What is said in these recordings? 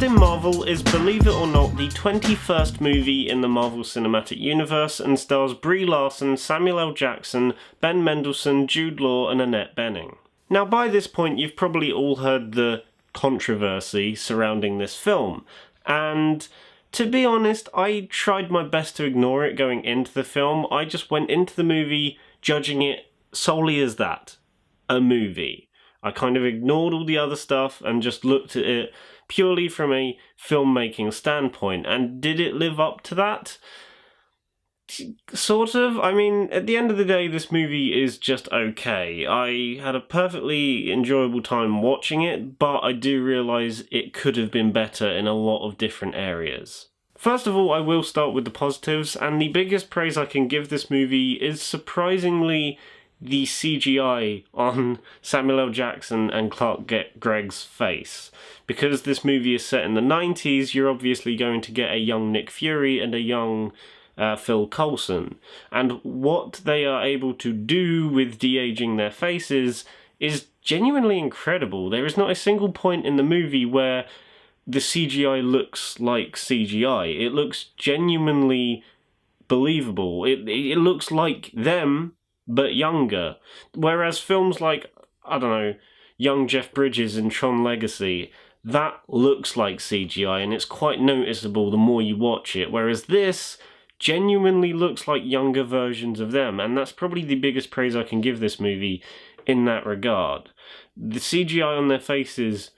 Captain Marvel is, believe it or not, the 21st movie in the Marvel Cinematic Universe and stars Brie Larson, Samuel L. Jackson, Ben Mendelsohn, Jude Law and Annette Bening. Now by this point you've probably all heard the controversy surrounding this film, and to be honest, I tried my best to ignore it going into the film. I just went into the movie judging it solely as that, a movie. I kind of ignored all the other stuff and just looked at it purely from a filmmaking standpoint. And did it live up to that? Sort of. I mean, at the end of the day, this movie is just okay. I had a perfectly enjoyable time watching it, but I do realise it could have been better in a lot of different areas. First of all, I will start with the positives, and the biggest praise I can give this movie is surprisingly the CGI on Samuel L. Jackson and Clark Gregg's face. Because this movie is set in the 90s, you're obviously going to get a young Nick Fury and a young Phil Coulson. And what they are able to do with de-aging their faces is genuinely incredible. There is not a single point in the movie where the CGI looks like CGI. It looks genuinely believable. It looks like them, but younger. Whereas films like, I don't know, young Jeff Bridges in Tron Legacy, that looks like CGI and it's quite noticeable the more you watch it. Whereas this genuinely looks like younger versions of them, and that's probably the biggest praise I can give this movie in that regard. The CGI on their faces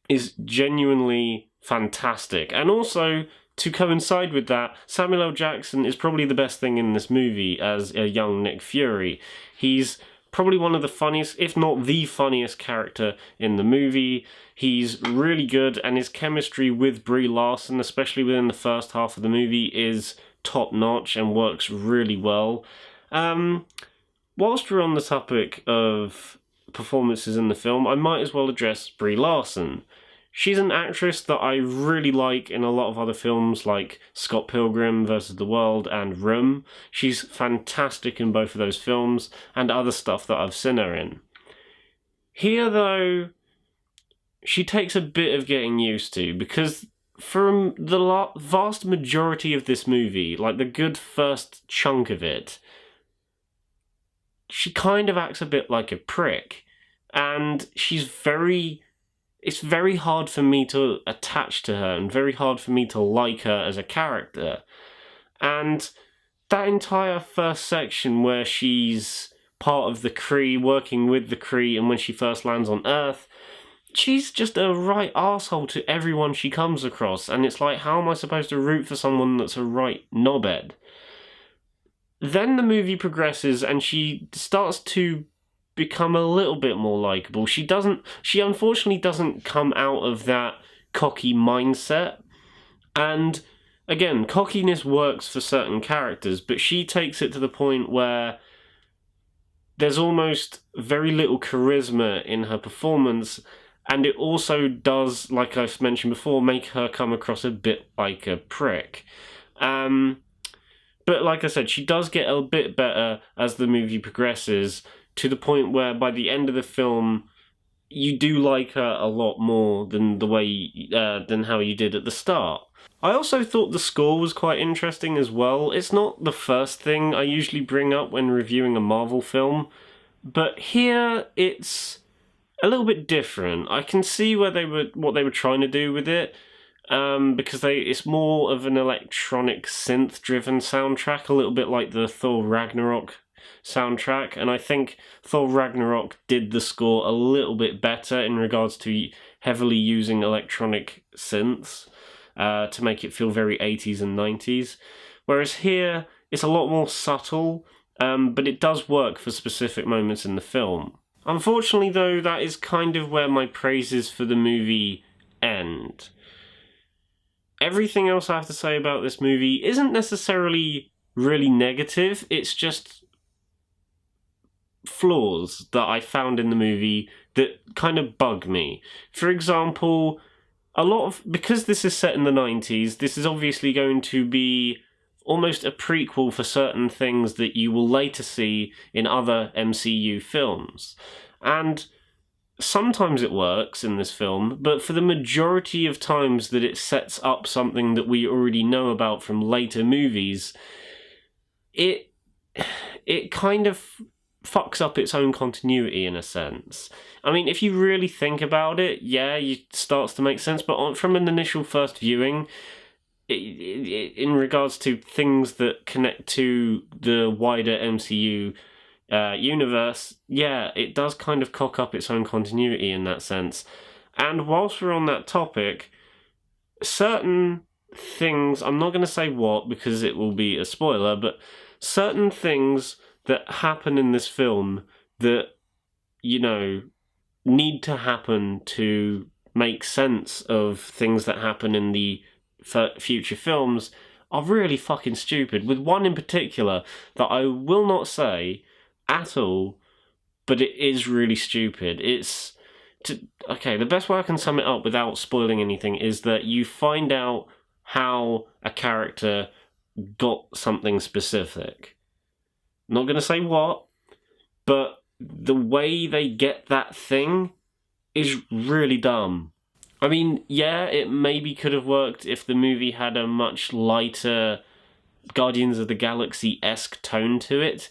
is genuinely fantastic, and also, to coincide with that, Samuel L. Jackson is probably the best thing in this movie as a young Nick Fury. He's probably one of the funniest, if not the funniest character in the movie. He's really good, and his chemistry with Brie Larson, especially within the first half of the movie, is top-notch and works really well. Whilst we're on the topic of performances in the film, I might as well address Brie Larson. She's an actress that I really like in a lot of other films like Scott Pilgrim vs. the World and Room. She's fantastic in both of those films and other stuff that I've seen her in. Here, though, she takes a bit of getting used to, because from the vast majority of this movie, like the good first chunk of it, she kind of acts a bit like a prick, and it's very hard for me to attach to her and very hard for me to like her as a character. And that entire first section where she's part of the Kree, working with the Kree, and when she first lands on Earth, she's just a right arsehole to everyone she comes across, and it's like, how am I supposed to root for someone that's a right knobhead? Then the movie progresses and she starts to become a little bit more likeable. She unfortunately doesn't come out of that cocky mindset. And again, cockiness works for certain characters, but she takes it to the point where there's almost very little charisma in her performance, and it also does, like I've mentioned before, make her come across a bit like a prick. But like I said, she does get a bit better as the movie progresses, to the point where by the end of the film, you do like her a lot more than than how you did at the start. I also thought the score was quite interesting as well. It's not the first thing I usually bring up when reviewing a Marvel film, but here it's a little bit different. I can see what they were trying to do with it, because it's more of an electronic synth-driven soundtrack, a little bit like the Thor Ragnarok soundtrack, and I think Thor Ragnarok did the score a little bit better in regards to heavily using electronic synths to make it feel very 80s and 90s, whereas here it's a lot more subtle, but it does work for specific moments in the film. Unfortunately though, that is kind of where my praises for the movie end. Everything else I have to say about this movie isn't necessarily really negative, it's just flaws that I found in the movie that kind of bug me. For example, because this is set in the 90s, this is obviously going to be almost a prequel for certain things that you will later see in other MCU films. And sometimes it works in this film, but for the majority of times that it sets up something that we already know about from later movies, it kind of fucks up its own continuity in a sense. I mean, if you really think about it, yeah, it starts to make sense, but from an initial first viewing, in regards to things that connect to the wider MCU universe, yeah, it does kind of cock up its own continuity in that sense. And whilst we're on that topic, certain things, I'm not going to say what because it will be a spoiler, but certain things that happen in this film that, you know, need to happen to make sense of things that happen in the future films are really fucking stupid, with one in particular that I will not say at all, but it is really stupid. Okay, the best way I can sum it up without spoiling anything is that you find out how a character got something specific. I'm not going to say what, but the way they get that thing is really dumb. I mean, yeah, it maybe could have worked if the movie had a much lighter Guardians of the Galaxy-esque tone to it,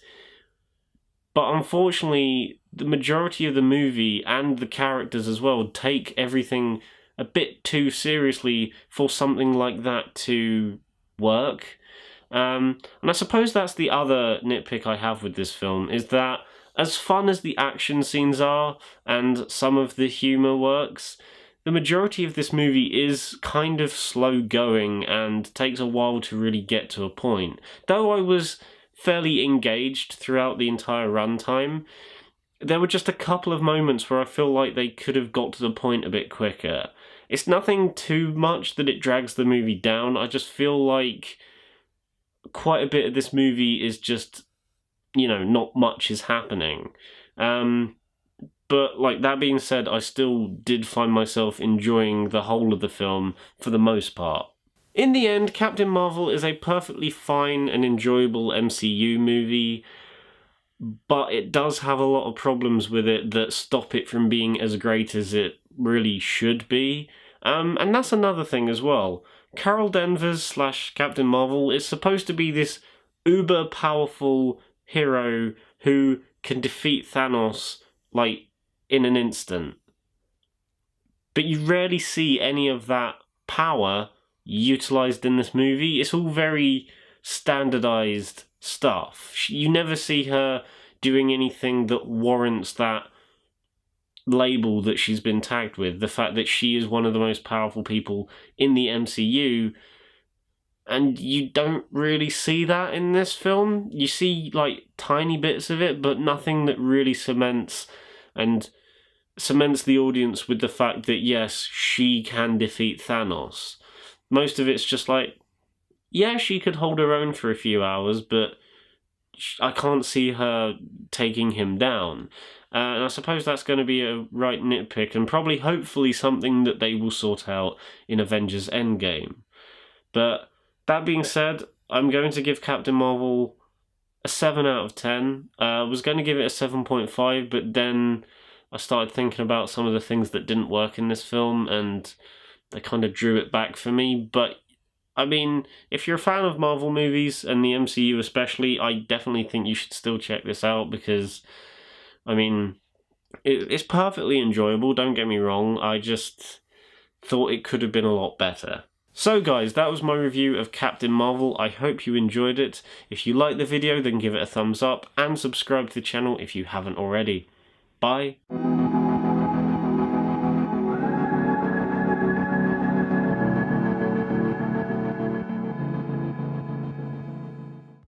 but unfortunately, the majority of the movie and the characters as well take everything a bit too seriously for something like that to work. And I suppose that's the other nitpick I have with this film, is that as fun as the action scenes are and some of the humour works, the majority of this movie is kind of slow going and takes a while to really get to a point. Though I was fairly engaged throughout the entire runtime, there were just a couple of moments where I feel like they could have got to the point a bit quicker. It's nothing too much that it drags the movie down. I just feel like quite a bit of this movie is just, you know, not much is happening. But, like, that being said, I still did find myself enjoying the whole of the film for the most part. In the end, Captain Marvel is a perfectly fine and enjoyable MCU movie, but it does have a lot of problems with it that stop it from being as great as it really should be. And that's another thing as well. Carol Danvers / Captain Marvel is supposed to be this uber powerful hero who can defeat Thanos, like, in an instant. But you rarely see any of that power utilised in this movie. It's all very standardised stuff. You never see her doing anything that warrants that label that she's been tagged with. The fact that she is one of the most powerful people in the MCU, and you don't really see that in this film. You see, like, tiny bits of it, but nothing that really cements the audience with the fact that, yes, she can defeat Thanos. Most of it's just like, yeah, she could hold her own for a few hours, but I can't see her taking him down. And I suppose that's going to be a right nitpick, and probably, hopefully, something that they will sort out in Avengers Endgame. But that being said, I'm going to give Captain Marvel a 7 out of 10. I was going to give it a 7.5, but then I started thinking about some of the things that didn't work in this film, and they kind of drew it back for me. But, I mean, if you're a fan of Marvel movies, and the MCU especially, I definitely think you should still check this out, because, I mean, it's perfectly enjoyable, don't get me wrong. I just thought it could have been a lot better. So guys, that was my review of Captain Marvel. I hope you enjoyed it. If you liked the video, then give it a thumbs up, and subscribe to the channel if you haven't already. Bye.